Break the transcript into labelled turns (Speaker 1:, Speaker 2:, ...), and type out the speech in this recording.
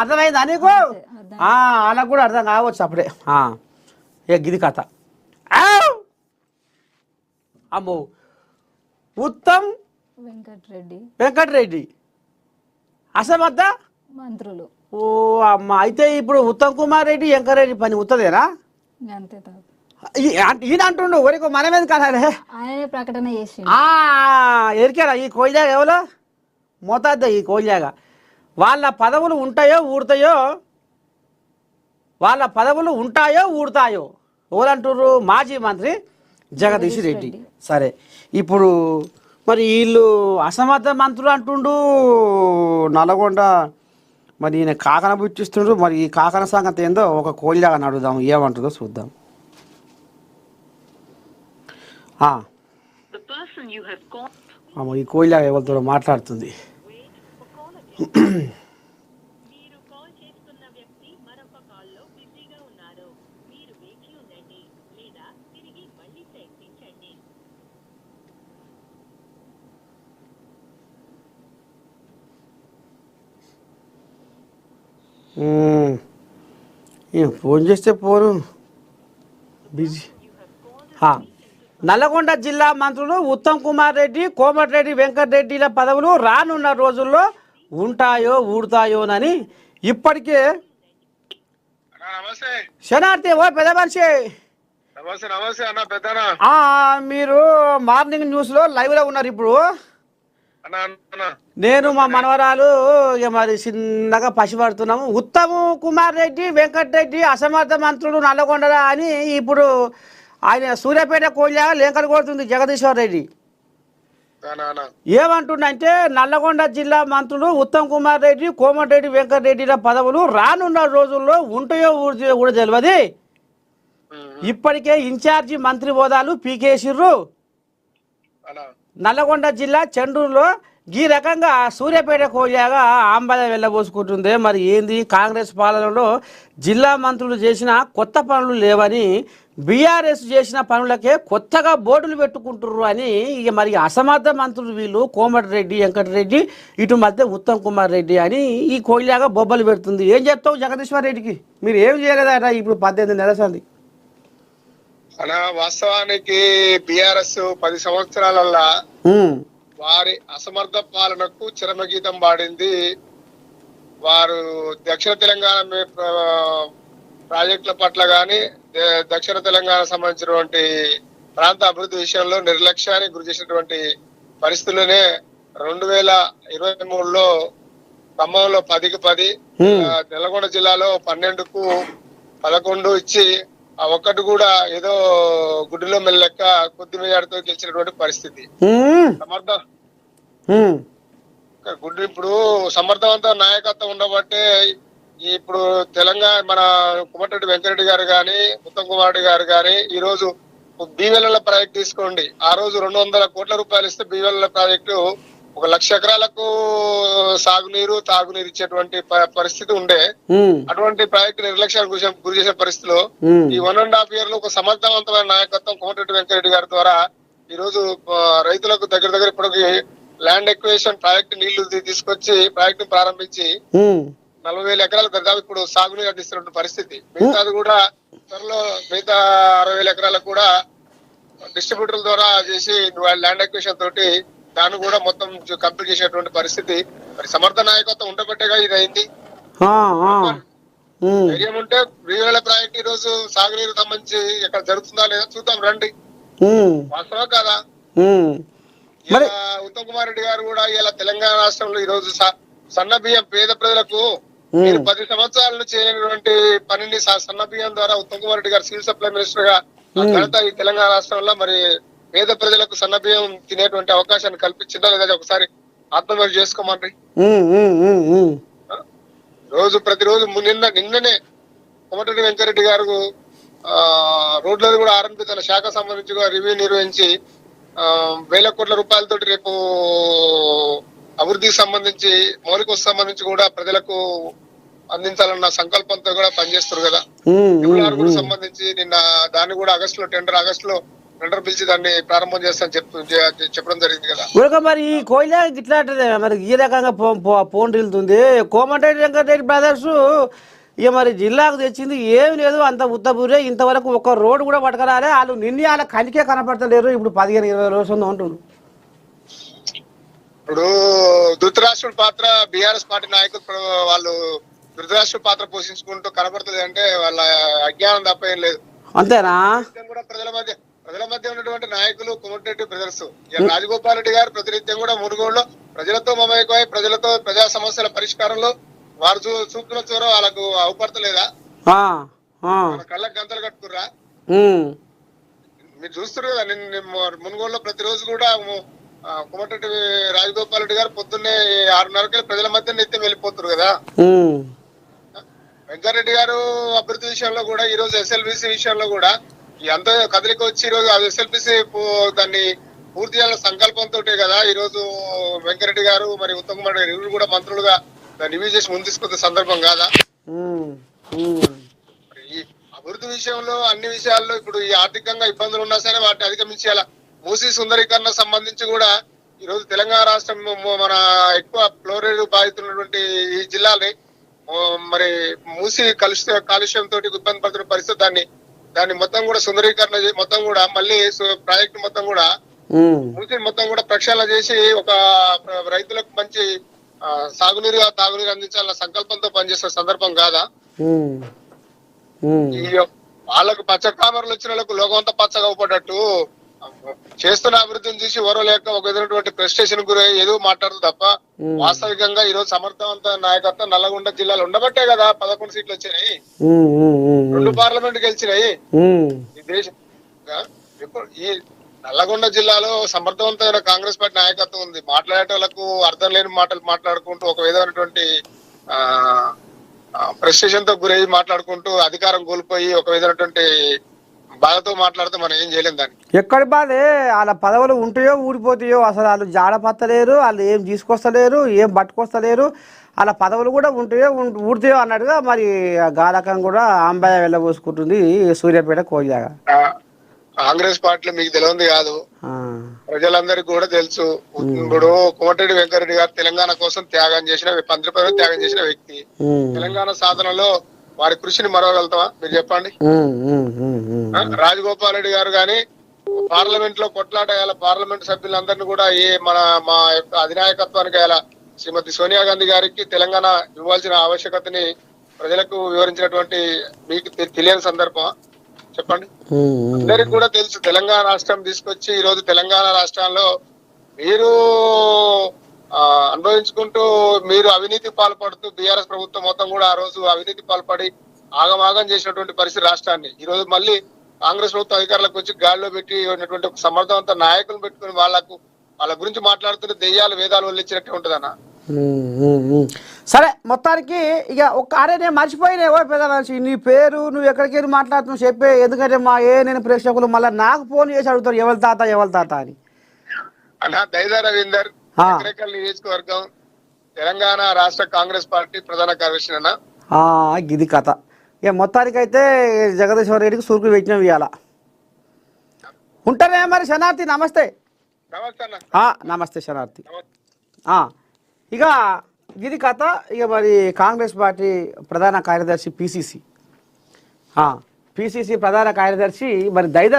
Speaker 1: అర్థమైందా నీకు? వాళ్ళకు కూడా అర్థం కావచ్చు అప్పుడే. ఏ గిది కథ. అమ్మో ఉత్తమ్ వెంకటరెడ్డి అసమర్థ
Speaker 2: మంత్రులు.
Speaker 1: ఓ అమ్మ, అయితే ఇప్పుడు ఉత్తమ్ కుమార్ రెడ్డి వెంకటరెడ్డి పని ఉత్తదేనా? ఈయన అంటుండు వరకు మనం ఎందుకు అనాలి?
Speaker 2: ఆయనే ప్రకటన చేసి
Speaker 1: ఎరికారా ఈ కోయిలాగ ఎవరో మోతాద్దా ఈ కోయిలాగ వాళ్ళ పదవులు ఉంటాయో ఊడతాయో, వాళ్ళ పదవులు ఉంటాయో ఊడతాయో ఎవరంటుర్రు? మాజీ మంత్రి జగదీష్ రెడ్డి. సరే, ఇప్పుడు మరి వీళ్ళు అసమర్థ మంత్రులు అంటుండు నల్గొండ. మరి ఈయన కాకన బుచ్చిస్తుండ్రు. మరి ఈ కాకన సంగతి ఏందో ఒక కోయిలాగా అడుగుదాం, ఏమంటుందో చూద్దాం. ఈ కోయిలాగా ఎవరితో మాట్లాడుతుంది. ఫోన్ చేస్తే పోరు బిజీ. నల్లగొండ జిల్లా మంత్రులు ఉత్తమ్ కుమార్ రెడ్డి, కోమటిరెడ్డి వెంకటరెడ్డిల పదవులు రానున్న రోజుల్లో ఉంటాయో ఊడతాయోనని ఇప్పటికే శనార్థి ఓ పెద్ద మనిషి మీరు మార్నింగ్ న్యూస్ లో లైవ్ లో ఉన్నారు. ఇప్పుడు నేను మా మనవరాలు మరి చిన్నగా పసిపడుతున్నాము. ఉత్తమ్ కుమార్ రెడ్డి వెంకటరెడ్డి అసమర్థ మంత్రులు నల్లగొండ అని ఇప్పుడు ఆయన సూర్యాపేట కోయిలా లేఖలు కొడుతుంది జగదీశ్వర్ రెడ్డి. ఏమంటుండంటే నల్లగొండ జిల్లా మంత్రులు ఉత్తమ్ కుమార్ రెడ్డి, కోమటిరెడ్డి వెంకటరెడ్డిల పదవులు రానున్న రోజుల్లో ఉంటాయో ఊడియో కూడా తెలియదు. ఇప్పటికే ఇన్ఛార్జి మంత్రి హోదాలు పీకేసిర్రు. నల్లగొండ జిల్లా చెండూరులో ఈ రకంగా సూర్యాపేట కోయిలాగా ఆంబల వెళ్ళబోసుకుంటుంది. మరి ఏంది కాంగ్రెస్ పాలనలో జిల్లా మంత్రులు చేసిన కొత్త పనులు లేవని, బీఆర్ఎస్ చేసిన పనులకే కొత్తగా బోర్డులు పెట్టుకుంటుర్రు అని ఇక మరి అసమర్థ మంత్రులు వీళ్ళు కోమటిరెడ్డి వెంకటరెడ్డి, ఇటు మధ్య ఉత్తమ్ కుమార్ రెడ్డి అని ఈ కోయిలాగా బొబ్బలు పెడుతుంది. ఏం చెప్తావు జగదీశ్వర్ రెడ్డికి? మీరు ఏం చేయలేదట ఇప్పుడు 18 నెలల సంది.
Speaker 3: అలా వాస్తవానికి బీఆర్ఎస్ 10 సంవత్సరాలల్లా వారి అసమర్థ పాలనకు చరమగీతం పాడింది. వారు దక్షిణ తెలంగాణ ప్రాజెక్టుల పట్ల కానీ, దక్షిణ తెలంగాణ సంబంధించినటువంటి ప్రాంత అభివృద్ధి విషయంలో నిర్లక్ష్యానికి గురి చేసినటువంటి పరిస్థితుల్లోనే 2023లో ఖమ్మంలో 10కి 10, నల్గొండ జిల్లాలో 12కు 11 ఇచ్చి ఆ ఒక్కటి కూడా ఏదో గుడ్డిలో మెల్లెక్క కొద్ది మెజార్టీతో గెలిచినటువంటి పరిస్థితి. గుడ్డి ఇప్పుడు సమర్థవంత నాయకత్వం ఉండబట్టే ఇప్పుడు తెలంగాణ మన కోమటిరెడ్డి వెంకటరెడ్డి గారు కానీ, ఉత్తమ్ కుమార్ రెడ్డి గారు కానీ ఈ రోజు బీవెల్ల ప్రాజెక్ట్ తీసుకోండి. ఆ రోజు 200 కోట్ల రూపాయలు ఇస్తే బీవెల్ల ప్రాజెక్టు 1,00,000 ఎకరాలకు సాగునీరు తాగునీరు ఇచ్చేటువంటి పరిస్థితి ఉండే. అటువంటి ప్రాజెక్టు నిర్లక్ష్యానికి గురి చేసే పరిస్థితిలో ఈ 1.5 year లో ఒక సమర్థవంతమైన నాయకత్వం కోమటిరెడ్డి వెంకటరెడ్డి గారి ద్వారా ఈ రోజు రైతులకు దగ్గర ఇప్పటికి ల్యాండ్ ఎక్వేషన్ ప్రాజెక్టు నీళ్లు తీసుకొచ్చి ప్రాజెక్టు ప్రారంభించి 40,000 ఎకరాలు దాదాపు ఇప్పుడు సాగునీరు అందిస్తున్న పరిస్థితి. మిగతాది కూడా త్వరలో మిగతా 60,000 ఎకరాలకు కూడా డిస్ట్రిబ్యూటర్ల ద్వారా చేసి ల్యాండ్ ఎక్వేషన్ తోటి దాన్ని కూడా మొత్తం కంప్లీట్ చేసేటువంటి పరిస్థితి. మరి సమర్థ నాయకత్వం ఉండబట్టేగా ఇది అయింది. ధైర్యం ఉంటే బీవెల్ల ప్రాజెక్ట్ ఈ రోజు సాగునీరు సంబంధించి ఎక్కడ జరుగుతుందా లేదా చూద్దాం రండి. వాస్తవం కాదా? ఉత్తమ్ కుమార్ రెడ్డి గారు కూడా ఇలా తెలంగాణ రాష్ట్రంలో ఈ రోజు సన్న బియ్యం పేద ప్రజలకు మీరు 10 సంవత్సరాలు చేయనటువంటి పనిని సన్న బియ్యం ద్వారా ఉత్తమ్ కుమార్ రెడ్డి గారు సివిల్ సప్లై మినిస్టర్ గా ఘనత ఈ తెలంగాణ రాష్ట్రంలో మరి పేద ప్రజలకు సన్న బియ్యం తినేటువంటి అవకాశాన్ని కల్పించిందా లేదా ఒకసారి ఆత్మవిమర్శ చేసుకోమండి. ప్రతిరోజు నిన్ననే కోమటిరెడ్డి వెంకటరెడ్డి గారు రోడ్లను కూడా ఆరంభి తన శాఖ సంబంధించి రివ్యూ నిర్వహించి 1,000 కోట్ల రూపాయలతోటి రేపు అభివృద్ధికి సంబంధించి మౌలిక వసతులకు సంబంధించి కూడా ప్రజలకు అందించాలన్న సంకల్పంతో కూడా పనిచేస్తారు కదా. సంబంధించి నిన్న దాన్ని కూడా ఆగస్టులో టెండర్ పిలిచి దాన్ని ప్రారంభం చేస్తాను చెప్పడం జరిగింది కదా.
Speaker 1: ఊరక మరి ఈ కోయిల ఇట్లా అంటది మరి ఈ రకంగా ఫోన్ వెళ్తుంది. కోమటిరెడ్డి వెంకటరెడ్డి బ్రదర్స్ ఇక మరి జిల్లాకు తెచ్చింది ఏమి లేదు, అంత ఉత్తపూరే. ఇంతవరకు ఒక రోడ్డు కూడా పట్టుకురాలే. వాళ్ళు నిన్న వాళ్ళ కనికే కనపడతలేరు. ఇప్పుడు 15-20 రోజులు ఉంటుంది.
Speaker 3: ఇప్పుడు ధృతరాష్ట్రుడి పాత్ర బీఆర్ఎస్ పార్టీ నాయకులు వాళ్ళు ధృతరాష్ట్రుడి పాత్ర పోషించుకుంటూ కనపడుతుంది అంటే వాళ్ళ అజ్ఞానం తప్ప ఏం లేదు.
Speaker 1: అంతేనా?
Speaker 3: కూడా ప్రజల మధ్య ఉన్నటువంటి నాయకులు కోమటిరెడ్డి బ్రదర్స్. రాజగోపాల్ రెడ్డి గారు ప్రతినిత్యం కూడా మునుగోడులో ప్రజలతో మమేకమై ప్రజలతో ప్రజా సమస్యల పరిష్కారంలో వారు చూపుతున్న చోర వాళ్ళకు అవపడతలేదా? కళ్ళకు గంతలు కట్టుకుర్రా? మీరు చూస్తున్నారు కదా, మునుగోడులో ప్రతిరోజు కూడా కోమటిరెడ్డి రాజగోపాల్ రెడ్డి గారు పొద్దున్నే 6:30 ప్రజల మధ్య నిత్యం వెళ్ళిపోతున్నారు కదా. వెంకటరెడ్డి గారు అభివృద్ధి విషయంలో కూడా ఈ రోజు ఎస్ఎల్బిసి విషయంలో కూడా ఎంత కదలిక వచ్చి ఈ రోజు ఎస్ఎల్బిసి దాన్ని పూర్తి చేయాలన్న సంకల్పంతో కదా ఈ రోజు వెంకటరెడ్డి గారు మరి ఉత్తమ్ కుమార్ గారు కూడా మంత్రులుగా దాన్ని రివ్యూ చేసి ముందు తీసుకున్న సందర్భం కాదా? ఈ అభివృద్ధి విషయంలో అన్ని విషయాల్లో ఇప్పుడు ఈ ఆర్థికంగా ఇబ్బందులు ఉన్నా సరే వాటిని అధిగమించేలా మూసీ సుందరీకరణ సంబంధించి కూడా ఈ రోజు తెలంగాణ రాష్ట్రం మన ఎక్కువ ఫ్లోరైడ్ బాధితున్నటువంటి ఈ జిల్లాని మరి మూసి కాలుష్యంతో ఇబ్బంది పడుతున్న పరిస్థితి దాన్ని మొత్తం కూడా సుందరీకరణ మొత్తం కూడా మళ్ళీ ప్రాజెక్టు మొత్తం కూడా మూసి మొత్తం కూడా ప్రక్షాళన చేసి ఒక రైతులకు మంచి సాగునీరు తాగునీరు అందించాలన్న సంకల్పంతో పనిచేస్తున్న సందర్భం కాదా? వాళ్ళకు పచ్చ కామర్లు వచ్చిన వాళ్ళకు లోకమంతా పచ్చగా అవపడ్డట్టు చేస్తున్న అభివృద్ధిని చూసి ఓరలేక ఒక విధమైనటువంటి ప్రెస్టేషన్ గురై ఏదో మాట్లాడదు తప్ప వాస్తవికంగా ఈ రోజు సమర్థవంత నాయకత్వం నల్లగొండ జిల్లాలో ఉండబట్టే కదా 11 సీట్లు వచ్చినాయి, 2 పార్లమెంట్ గెలిచినాయి. ఈ దేశం ఈ నల్లగొండ జిల్లాలో సమర్థవంతమైన కాంగ్రెస్ పార్టీ నాయకత్వం ఉంది. మాట్లాడేటోళ్లకు అర్థం లేని మాటలు మాట్లాడుకుంటూ ఒక విధమైనటువంటి ప్రెస్టేషన్ తో గురై మాట్లాడుకుంటూ అధికారం కోల్పోయి ఒక విధమైనటువంటి బాధతో మాట్లాడితే మనం ఏం చేయలేం. దాన్ని
Speaker 1: ఎక్కడి బాధే, వాళ్ళ పదవులు ఉంటాయో ఊడిపోతాయో, అసలు వాళ్ళు జాడపత్తలేరు, వాళ్ళు ఏం తీసుకొస్తలేరు, ఏం పట్టుకొస్తలేరు. వాళ్ళ పదవులు కూడా ఉంటాయో ఊడితాయో అన్నట్టుగా మరి గాలకం కూడా ఆంబాయ వెళ్ళబోసుకుంటుంది సూర్యాపేట కోయిలాగా.
Speaker 3: కాంగ్రెస్ పార్టీలో మీకు తెలియంది కాదు, ప్రజలందరికీ కూడా తెలుసు. ఇప్పుడు కోమటిరెడ్డి వెంకటరెడ్డి గారు తెలంగాణ కోసం త్యాగం చేసిన 10 త్యాగం చేసిన వ్యక్తి. తెలంగాణ సాధనలో వారి కృషిని మరవగలుగుతావా మీరు చెప్పండి? రాజగోపాల్ రెడ్డి గారు గాని పార్లమెంట్ లో కొట్లాట పార్లమెంట్ సభ్యులందరినీ కూడా మా యొక్క అధినాయకత్వానికి శ్రీమతి సోనియా గాంధీ గారికి తెలంగాణ ఇవ్వాల్సిన ఆవశ్యకతని ప్రజలకు వివరించినటువంటి మీకు తెలియని సందర్భం చెప్పండి? అందరికి కూడా తెలుసు. తెలంగాణ రాష్ట్రం తీసుకొచ్చి ఈ రోజు తెలంగాణ రాష్ట్రంలో మీరు అనుభవించుకుంటూ మీరు అవినీతి పాల్పడుతూ బీఆర్ఎస్ ప్రభుత్వం మొత్తం కూడా ఆ రోజు అవినీతి పాల్పడి ఆగమాగం చేసినటువంటి పరిస్థితి రాష్ట్రాన్ని ఈ రోజు మళ్ళీ కాంగ్రెస్ ప్రభుత్వం అధికారులకు వచ్చి గాడిలో పెట్టి ఉన్నటువంటి ఒక సమర్థవంత నాయకులు పెట్టుకుని వాళ్ళ గురించి మాట్లాడుతుంటే దెయ్యాలు వేదాలు వల్లించినట్టే ఉంటుందన్న.
Speaker 1: సరే, మొత్తానికి ఇక అరే నేను మర్చిపోయినా పెద్ద మనిషి నీ పేరు, నువ్వు ఎక్కడికి మాట్లాడుతున్నావు చెప్పే. ఎందుకంటే నేను ప్రేక్షకులు మళ్ళీ నాకు ఫోన్ చేసి అడుగుతారు ఎవరి తాత అని.
Speaker 3: అన్న దైదా రవీందర్, నియోజకవర్గం, తెలంగాణ రాష్ట్ర కాంగ్రెస్ పార్టీ ప్రధాన కార్యదర్శి అన్న.
Speaker 1: ఇది కథ. ఇక మొత్తానికైతే జగదీశ్వర్ రెడ్డికి సురుకు పెట్టినాం ఇవాళ. ఉంటానే మరి శనార్థి. నమస్తే. నమస్తే శనార్థి. ఇక ఇది కథ. ఇక మరి కాంగ్రెస్ పార్టీ ప్రధాన కార్యదర్శి పిసిసి ప్రధాన కార్యదర్శి మరి దైదా